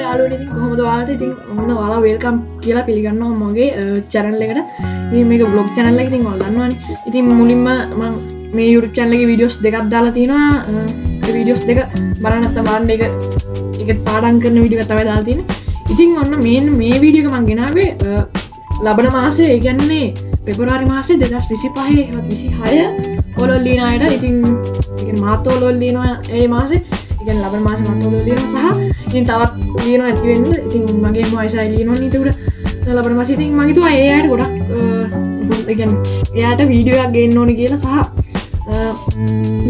යාළුවනේ ඉතින් කොහොමද ඔයාලට ඉතින් ඔන්න ඔයාලා වෙල්කම් කියලා පිළිගන්නවා මගේ channel එකට. ඉතින් මේක vlog channel එක ඉතින් ඔයාලා දන්නවනේ. ඉතින් මුලින්ම මම මේ YouTube channel එකේ videos දෙකක් දාලා තියෙනවා. ඒ videos දෙක බලන්න නැත්නම් බලන්න ඒක පාඩම් කරන වීඩියෝ එකක් තමයි දාලා තියෙන්නේ. ඉතින් ඔන්න මේ වීඩියෝ එක මම ගෙනාවේ ලබන මාසේ ඒ කියන්නේ පෙබරවාරි මාසේ 2025 26 ඔලොල් ලියන අයට ඉතින් ඒ කියන්නේ මාත් ඔලොල් ලියනවා ඒ මාසේ ඉතින් ලබන මාසේ මාත් ඔලොල් ලියනවා සහ ඉතින් තවත් ලියනවා ඇති වෙන්න ඉතින් මගේම වයසයි ලියනවා නේද උඩ ලබන මාසේ ඉතින් මම හිතුවා ඒ අයට ගොඩක් ඒ කියන්නේ එයාට වීඩියෝ එකක් ගේන්න ඕනේ කියලා සහ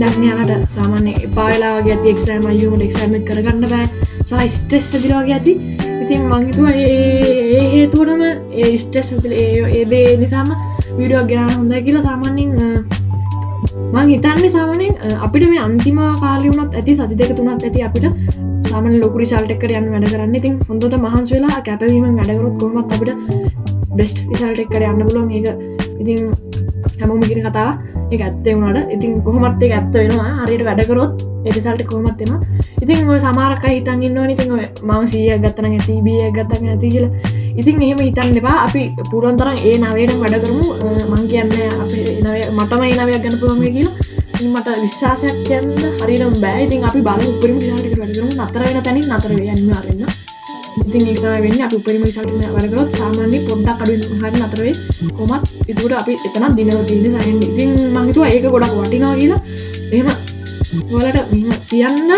දැන් එයාලට සාමාන්‍ය එපා වෙලා වගේ ඇති එක්සෑම් අයියෝමට එක්සෑම් එක කරගන්න බෑ සහ ස්ට්‍රෙස් ඇතිලා වගේ ඇති ඉතින් මං හිතුවා ඒ හේතුවටම ඒ ස්ට්‍රෙස් ඒ දේ නිසාම වීඩියෝ එකක් ගෙනන්න හොඳයි කියලා සාමාන්‍යයෙන් මං හිතන්නේ සාමාන්‍යයෙන් අපිට මේ අන්තිම කාලේ වුණත් ඇති සති දෙක තුනක් ඇති අපිට සාමාන්‍ය ලොකු රිසල්ට් එකකට යන්න වැඩ කරන්න. ඉතින් හොඳට මහන්සි වෙලා කැපවීමෙන් වැඩ කරොත් කොහොමවත් අපිට බෙස්ට් රිසල්ට් එකකට යන්න පුළුවන්. ඒක ඉතින් හැමෝම කියන කතාව. ඒක ඇත්ත වුණාට ඉතින් කොහොමත් ඒක ඇත්ත වෙනවා. හරියට වැඩ කරොත් ඒ රිසල්ට් එක කොහොමත් එනවා. ඉතින් ඔය සමහරක් අය හිතන් ඉන්නවනේ ඉතින් ඔය මම 100ක් ගත්තා නම් ඇති B එකක් ගත්තා නම් ඇති කියලා. ඉතින් එහෙම හිතන්න එපා. අපි පුළුවන් තරම් ඒ 9ටම වැඩ කරමු. මං කියන්නේ අපි 9 මටම ඒ 9ක් ගන්න පුළුවන් වෙයි කියලා. ඉතින් මට විශ්වාසයක් කියන්න හරියටම බෑ. ඉතින් අපි බලමු උපරිම රිසල්ට් එකට වැඩ කරමු. නතර වෙන තැනින් නතර වෙයි අනිවාර්යෙන්ම. ඉතින් ඒක තමයි වෙන්නේ. අපි උපරිම රිසල්ට් එකට වැඩ කරොත් සාමාන්‍ය පොඩ්ඩක් අඩුවෙන් හරිය නතර වෙයි. කොහොමත් ඒකට අපි එතනක් දිනවල තියෙන්නේ සායන්නේ. ඉතින් මං හිතුවා ඒක ගොඩක් වටිනවා කියලා. එහෙම ඔයාලට මෙහෙම කියන්න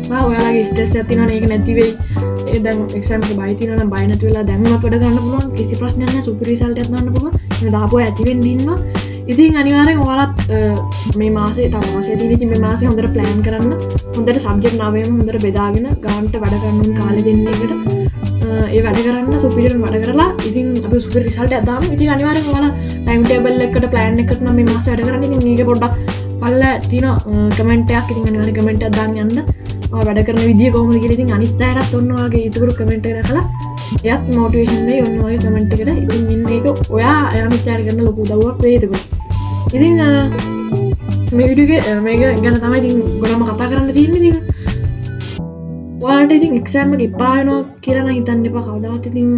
සහ ඔයාලගේ ස්ට්‍රෙස් එකක් තියෙනවනේ ඒක නැති වෙයි. ඒ දැන් එක්සෑම් එකේ බය තියෙනවා නම් බය නැති වෙලා දැන්වත් වැඩ ගන්න පුළුවන්. කිසි ප්‍රශ්නයක් නැහැ. සුපර් රිසල්ට් එකක් ගන්න පුළුවන්. ඒක දාපුවා ඇති වෙන්න ඉන්නවා. ඉතින් අනිවාර්යෙන් ඔයාලත් මේ මාසේ තව මාසෙ තියෙන ඉතින් මේ මාසේ හොඳට ප්ලෑන් කරන්න. හොඳට සබ්ජෙක්ට් 9ම හොඳට බෙදාගෙන ගානට වැඩ ගන්න ඕන කාලෙ දෙන්න එකට. ඒ වැඩ කරන්න සුපිරියර් වැඩ කරලා ඉතින් අපි සුපිර් රිසල්ට් එකක් දාමු. ඉතින් අනිවාර්යෙන් ඔයාලා ටයිම් ටේබල් එකකට ප්ලෑන් එකකට නම් මේ මාසේ වැඩ කරන්න. ඉතින් මේක පොඩ්ඩක් පල්ලා තියෙන කමෙන්ට් එකක් ඉතින් අනිවාර්යෙන් කමෙන්ට් එකක් දාන්න යන්න. ඔයා වැඩ කරන විදිය කොහොමද කියලා ඉතින් අනිත් අයටත් ඔන්න ඔයාගේ ඊටුරු කමෙන්ට් එක දාලා එයාත් මොටිවේෂන් වෙයි ඔන්න ඔයාගේ කමෙන්ට් එකට. ඉතින් මෙන්න මේක ඔයා අනිත් අයට කරන ලොකු උදව්වක් වෙයි ඒක. ඉතින් මේ වීඩියෝ එක මේක ගැන තමයි ඉතින් ගොඩම කතා කරන්න තියෙන්නේ. ඉතින් ඔයාලට ඉතින් එක්සෑම් එක එපා වෙනවා කියලා නම් හිතන්න එපා කවදාවත්. ඉතින්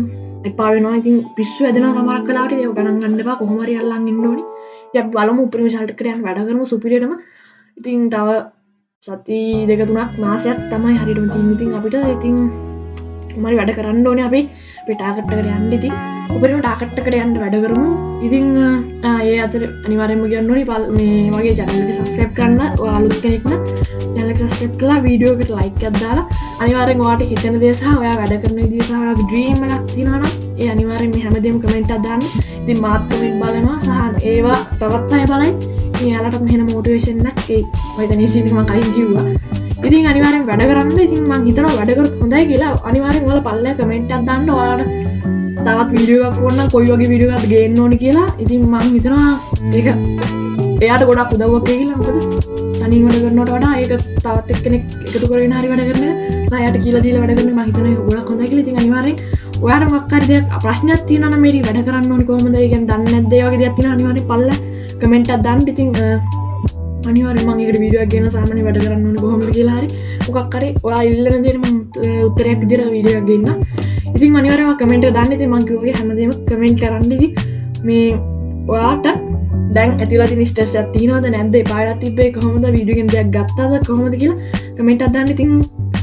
එපා වෙනවා ඉතින් පිස්සු වැදෙනවා සමහරක් වෙලාවට ඒක ගණන් ගන්න එපා. කොහොම හරි අල්ලන් ඉන්න ඕනේ. ඉතින් අපි බලමු උපරිම රිසල්ට් එකට යන්න වැඩ කරමු සුපිරියරම. ඉතින් තව සති දෙක තුනක් මාසයක් තමයි හරියටම තියෙන්නේ. ඉතින් අපිට ඉතින් කොහොමරි වැඩ කරන්න ඕනේ අපි ටාගට් එකට යන්න. ඉතින් උපරිම ටාගට් එකට යන්න වැඩ කරමු. ඉතින් ඒ අතර අනිවාර්යෙන්ම කියන්න ඕනේ මේ වගේ channel එක subscribe කරන්න. ඔයා අලුත් කෙනෙක් නම් channel එක subscribe කරලා වීඩියෝ එකට like එකක් දාලා අනිවාර්යෙන් ඔයාට හිතෙන දේ සහ ඔයා වැඩ කරන විදිය සහ ඔයාගේ dream එකක් තියෙනවා නම් ඒ අනිවාර්යෙන් මේ හැමදේම comment එකක් දාන්න. ඉතින් මාත් comment බලනවා සහ ඒවා තවත් අය බලයි. ඉතින් එයාලටත් මෙහෙම motivation එකක් එයි. මම හිතන්නේ ඉතින් මම කලින් කිව්වා. ඉතින් අනිවාර්යෙන් වැඩ කරන්න. ඉතින් මම හිතනවා වැඩ කරොත් හොඳයි කියලා. අනිවාර්යෙන් ඔයාලා පල්ලෙය comment එකක් දාන්න. ඔයාලට තවත් වීඩියෝ එකක් ඕන නම් කොයි වගේ වීඩියෝ එකක්ද ගේන්න ඕනේ කියලා. ඉතින් මම හිතනවා ඒක එයාට ගොඩක් උදව්වක් වෙයි කියලා. මොකද තනියම වැඩ කරනවට වඩා ඒක තවත් එක්කෙනෙක් එකතු කරගෙන හරි වැඩ කරන එක සායයට කියලා දීලා වැඩ කරන එක මම හිතනවා ඒක ගොඩක් හොඳයි කියලා. ඉතින් අනිවාර්යෙන් ඔයාට මොකක් හරි දෙයක් ප්‍රශ්නයක් තියෙනවා නම් මේක වැඩ කරන්න ඕනේ කොහොමද? ඒ කියන්නේ දන්නේ නැද්ද ඒ වගේ දෙයක් තියෙනවා අනිවාර්යෙන් පල්ලෙය කමෙන්ට් එකක් දාන්න. ඉතින් අනිවාර්යෙන් මම ඒකට වීඩියෝ එකක් ගෙනලා සාමාන්‍ය වැඩ කරන්න ඕනේ කොහොමද කියලා හරි මොකක් හරි ඔයා ඉල්ලන දෙයට මම උත්තරයක් විදිහට වීඩියෝ එකක් ගෙන්න. ඉතින් අනිවාර්යෙන්ම කමෙන්ට් එක දාන්න. ඉතින් මම කිව්වා හැමදේම කමෙන්ට් කරන්න. ඉතින් මේ ඔයාට දැන් ඇතිලා තියෙන ස්ට්‍රෙස් එකක් තියෙනවද නැද්ද? එපා වෙලා තිබ්බේ කොහොමද? වීඩියෝ එකෙන් දෙයක් ගත්තද කොහොමද කියලා කමෙන්ට් එකක් දාන්න. ඉතින්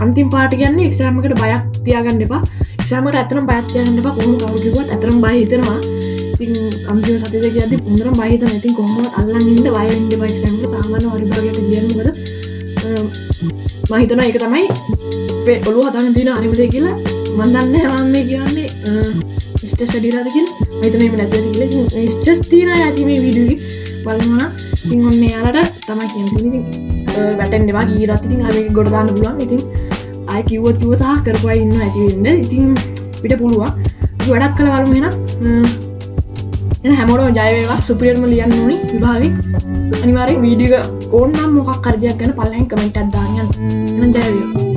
අන්තිම පාර්ට් කියන්නේ එක්සෑම් එකට බයක් තියාගන්න එපා. එක්සෑම් එකට ඇත්තටම බයක් තියාගන්න එපා. කොහොම කවුරු කිව්වත් ඇත්තටම බය හිතෙනවා. ඉතින් අන්තිම සතිය දෙක යද්දි මුන්දරම බය හිතෙනවා. ඉතින් කොහොමද අල්ලන් ඉන්න බය වෙන්න එපා. එක්සෑම් එක සාමාන්‍ය වරිභාගයට කියන්නේ මොකද? මම හිතනවා ඒක තමයි ඔළුව හදාගෙන තියෙන අනිම දෙය කියලා. මම දන්නේ නැහැ මම මේ කියන්නේ ස්ට්‍රෙස් ඇදිලාද කියලා. මම හිතන්නේ එහෙම නැද්ද කියලා. ඉතින් ස්ට්‍රෙස් තියන අය ඇති මේ වීඩියෝ එකේ බලනවා නම් ඉතින් ඔන්න එයාලට තමයි කියන්නේ. ඉතින් වැටෙන්න එපා කීරත් ඉතින් ආයෙ මේක ගොඩ දාන්න පුළුවන්. ඉතින් ආයෙ කිව්වොත් කරපුවා ඉන්නවා ඇති වෙන්න. ඉතින් පිට පුළුවන්. අපි වැඩක් කළා බලමු එහෙනම්. එහෙනම් හැමෝටම ජය වේවා. සුපිරියර්ම ලියන්න ඕනි විභාගේ. අනිවාර්යෙන් වීඩියෝ එක ඕන නම් මොකක් හරි දෙයක් ගැන පල්ලෙන් කමෙන්ට් එකක් දාන්න යන්න. එහෙනම් ජය වේවා.